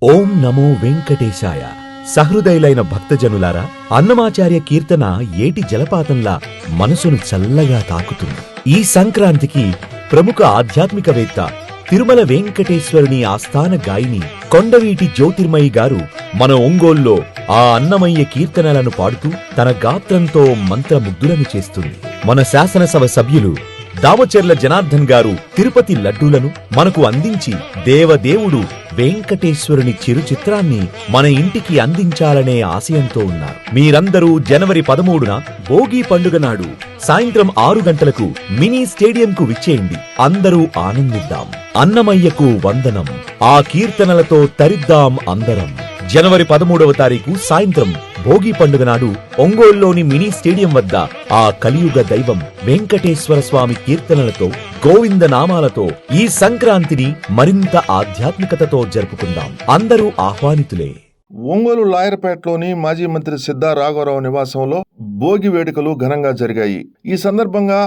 ఓం నమో వెంకటేశాయ. సహృదయులైన భక్తజనులారా, అన్నమాచార్య కీర్తన ఏటి జలపాతంలా మనసును చల్లగా తాకుతుంది. ఈ సంక్రాంతికి ప్రముఖ ఆధ్యాత్మికవేత్త తిరుమల వెంకటేశ్వరుని ఆస్థాన గాయని కొండవీటి జ్యోతిర్మయి గారు మన ఒంగోల్లో ఆ అన్నమయ్య కీర్తనలను పాడుతూ తన గాత్రంతో మంత్రముగ్ధులను చేస్తుంది. మన శాసనసభ సభ్యులు దామచర్ల జనార్దన్ గారు తిరుపతి లడ్డూలను మనకు అందించి దేవదేవుడు వెంకటేశ్వరుని చిరు చిత్రాన్ని మన ఇంటికి అందించాలనే ఆశయంతో ఉన్నారు. మీరందరూ జనవరి 13న భోగి పండుగ నాడు సాయంత్రం 6 గంటలకు మినీ స్టేడియంకు విచ్చేయండి. అందరూ ఆనందిద్దాం. అన్నమయ్యకు వందనం. ఆ కీర్తనలతో తరిద్దాం అందరం. జనవరి 13వ తారీఖు సాయంత్రం భోగి పండుగ నాడు ఒంగోలులోని మినీ స్టేడియం వద్ద ఆ కలియుగ దైవం వెంకటేశ్వర స్వామి కీర్తనలతో, గోవింద నామాలతో ఈ సంక్రాంతిని మరింత ఆధ్యాత్మికతతో జరుపుకుందాం. అందరూ ఆహ్వానితులే. ఒంగోలు లాయర్పేటలోని మాజీ మంత్రి సిద్ధా రాఘవరావు నివాసంలో భోగి వేడుకలు ఘనంగా జరిగాయి. ఈ సందర్భంగా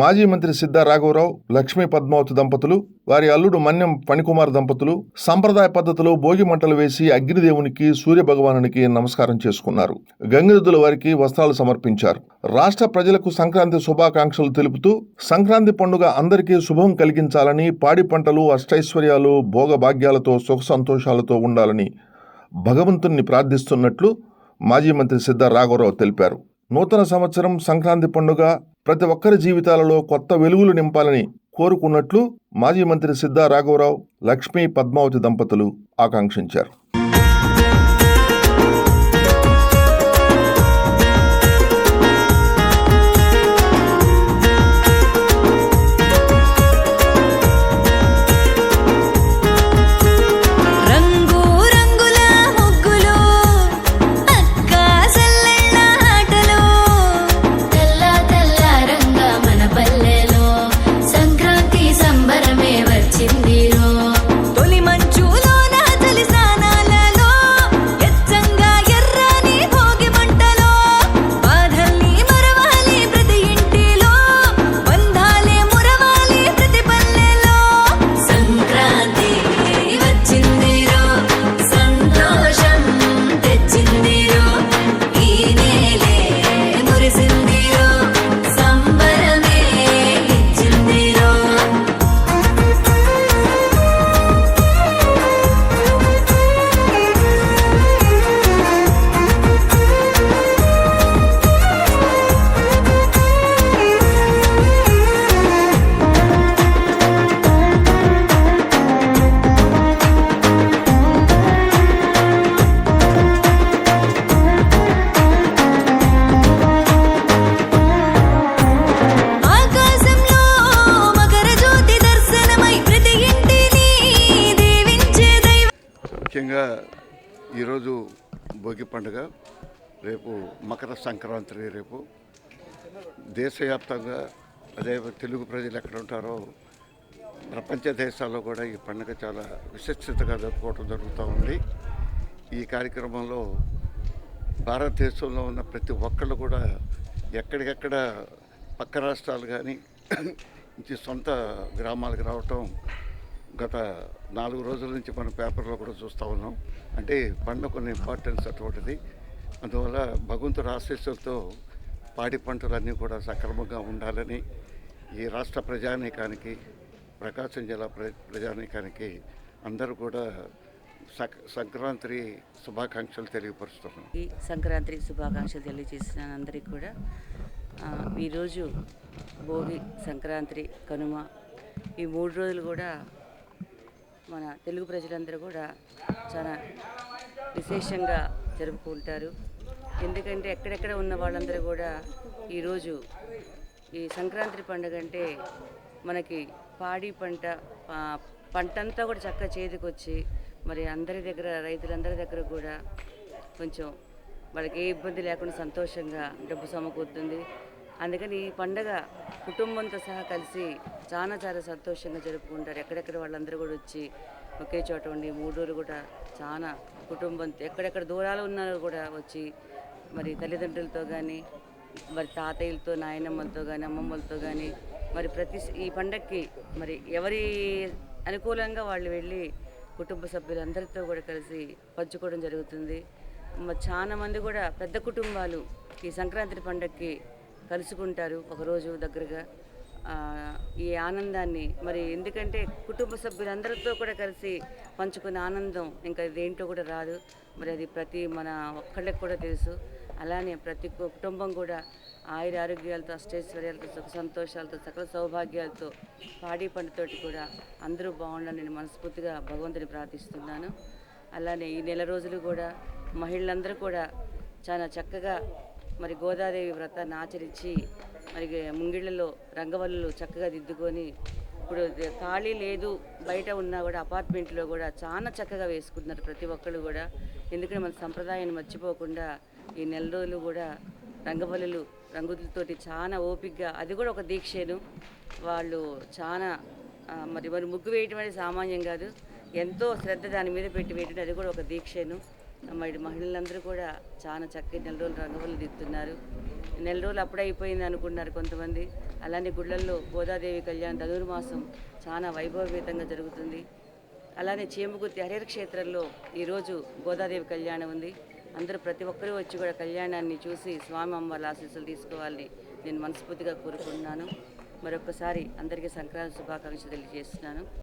మాజీ మంత్రి సిద్ధా రాఘవరావు, లక్ష్మీ పద్మావతి దంపతులు, వారి అల్లుడు మన్యం ఫణికుమార్ దంపతులు సంప్రదాయ పద్ధతిలో భోగి మంటలు వేసి అగ్నిదేవునికి, సూర్య భగవానునికి నమస్కారం చేసుకున్నారు. గంగిరెద్దుల వారికి వస్త్రాలు సమర్పించారు. రాష్ట్ర ప్రజలకు సంక్రాంతి శుభాకాంక్షలు తెలుపుతూ సంక్రాంతి పండుగ అందరికీ శుభం కలిగించాలని, పాడి పంటలు అష్టైశ్వర్యాలు భోగభాగ్యాలతో సుఖ సంతోషాలతో ఉండాలని భగవంతుణ్ణి ప్రార్థిస్తున్నట్లు మాజీ మంత్రి సిద్ధా రాఘవరావు తెలిపారు. నూతన సంవత్సరం సంక్రాంతి పండుగ ప్రతి ఒక్కరి జీవితాలలో కొత్త వెలుగులు నింపాలని కోరుకున్నట్లు మాజీ మంత్రి సిద్ధా రాఘవరావు, లక్ష్మీ పద్మావతి దంపతులు ఆకాంక్షించారు. ముఖ్యంగా ఈరోజు భోగి పండుగ, రేపు మకర సంక్రాంతి. రేపు దేశవ్యాప్తంగా, అదే తెలుగు ప్రజలు ఎక్కడ ఉంటారో ప్రపంచ దేశాల్లో కూడా ఈ పండుగ చాలా విశిష్టతగా జరుపుకోవడం జరుగుతూ ఉంది. ఈ కార్యక్రమంలో భారతదేశంలో ఉన్న ప్రతి ఒక్కళ్ళు కూడా ఎక్కడికెక్కడ పక్క రాష్ట్రాలు కానీ ఇంటి సొంత గ్రామాలకు రావటం గత 4 రోజుల నుంచి మనం పేపర్లో కూడా చూస్తూ ఉన్నాం. అంటే పండుగ కొన్ని ఇంపార్టెన్స్ అటువంటిది. అందువల్ల భగవంతుడి ఆశీస్సులతో పాడి పంటలన్నీ కూడా సక్రమంగా ఉండాలని ఈ రాష్ట్ర ప్రజానీకానికి, ప్రకాశం జిల్లా ప్రజానీకానికి అందరూ కూడా సంక్రాంతి శుభాకాంక్షలు తెలియపరుస్తున్నాం. ఈ సంక్రాంతి శుభాకాంక్షలు తెలియజేసిన అందరికీ కూడా ఈరోజు భోగి, సంక్రాంతి, కనుమ ఈ 3 రోజులు కూడా మన తెలుగు ప్రజలందరూ కూడా చాలా విశేషంగా జరుపుకుంటారు. ఎందుకంటే ఎక్కడెక్కడ ఉన్న వాళ్ళందరూ కూడా ఈరోజు ఈ సంక్రాంతి పండుగ అంటే మనకి పాడి పంటంతా కూడా చక్కగా చేతికొచ్చి మరి అందరి దగ్గర, రైతులందరి దగ్గర కూడా కొంచెం వాళ్ళకి ఏ ఇబ్బంది లేకుండా సంతోషంగా డబ్బు సమకూరుతుంది. అందుకని ఈ పండగ కుటుంబంతో సహా కలిసి చాలా సంతోషంగా జరుపుకుంటారు. ఎక్కడెక్కడ వాళ్ళందరూ కూడా వచ్చి ఒకే చోట ఉండి 3 రోజులు కూడా చాలా కుటుంబంతో, ఎక్కడెక్కడ దూరాలు ఉన్నారో కూడా వచ్చి మరి తల్లిదండ్రులతో కానీ, మరి తాతయ్యలతో, నాయనమ్మలతో కానీ, అమ్మమ్మలతో కానీ మరి ఈ పండగకి మరి ఎవరి అనుకూలంగా వాళ్ళు వెళ్ళి కుటుంబ సభ్యులందరితో కూడా కలిసి పంచుకోవడం జరుగుతుంది. చాలా మంది కూడా పెద్ద కుటుంబాలు ఈ సంక్రాంతి పండగకి కలుసుకుంటారు ఒకరోజు దగ్గరగా. ఈ ఆనందాన్ని మరి ఎందుకంటే కుటుంబ సభ్యులందరితో కూడా కలిసి పంచుకునే ఆనందం ఇంకా దేంట్లో కూడా రాదు. మరి అది ప్రతి మన ఒక్కళ్ళకి కూడా తెలుసు. అలానే ప్రతి కుటుంబం కూడా ఆయుర ఆరోగ్యాలతో, అష్టైశ్వర్యాలతో, సుఖ సంతోషాలతో, సకల సౌభాగ్యాలతో, పాడి పంటతోటి కూడా అందరూ బాగుండాలని నేను మనస్ఫూర్తిగా భగవంతుని ప్రార్థిస్తున్నాను. అలానే ఈ నెల రోజులు కూడా మహిళలందరూ కూడా చాలా చక్కగా మరి గోదాదేవి వ్రతాన్ని ఆచరించి మరి ముంగిళ్ళలో రంగవల్లులు చక్కగా దిద్దుకొని ఇప్పుడు ఖాళీ లేదు బయట ఉన్నా కూడా అపార్ట్మెంట్లో కూడా చాలా చక్కగా వేసుకుంటున్నారు ప్రతి ఒక్కళ్ళు కూడా. ఎందుకంటే మన సంప్రదాయాన్ని మర్చిపోకుండా ఈ నెల రోజులు కూడా రంగవల్లులు రంగులతోటి చాలా ఓపికగా, అది కూడా ఒక దీక్షను వాళ్ళు చాలా మరి ముగ్గు వేయటం అనేది సామాన్యం కాదు, ఎంతో శ్రద్ధ దాని మీద పెట్టి వేయటం అది కూడా ఒక దీక్షను. మరి మహిళలందరూ కూడా చాలా చక్కగా నెల రోజులు రంగవల్లులు దిద్దుతున్నారు. నెల రోజులు అప్పుడే అయిపోయింది అనుకున్నారు కొంతమంది. అలానే గుళ్ళల్లో గోదాదేవి కళ్యాణం ధనుర్మాసం చాలా వైభవపేతంగా జరుగుతుంది. అలానే చీమగుర్తి హరిహర క్షేత్రంలో ఈరోజు గోదాదేవి కళ్యాణం ఉంది. అందరూ ప్రతి ఒక్కరూ వచ్చి కూడా కళ్యాణాన్ని చూసి స్వామి అమ్మవారి ఆశీస్సులు తీసుకోవాలని నేను మనస్ఫూర్తిగా కోరుకుంటున్నాను. మరొకసారి అందరికీ సంక్రాంతి శుభాకాంక్షలు తెలియజేస్తున్నాను.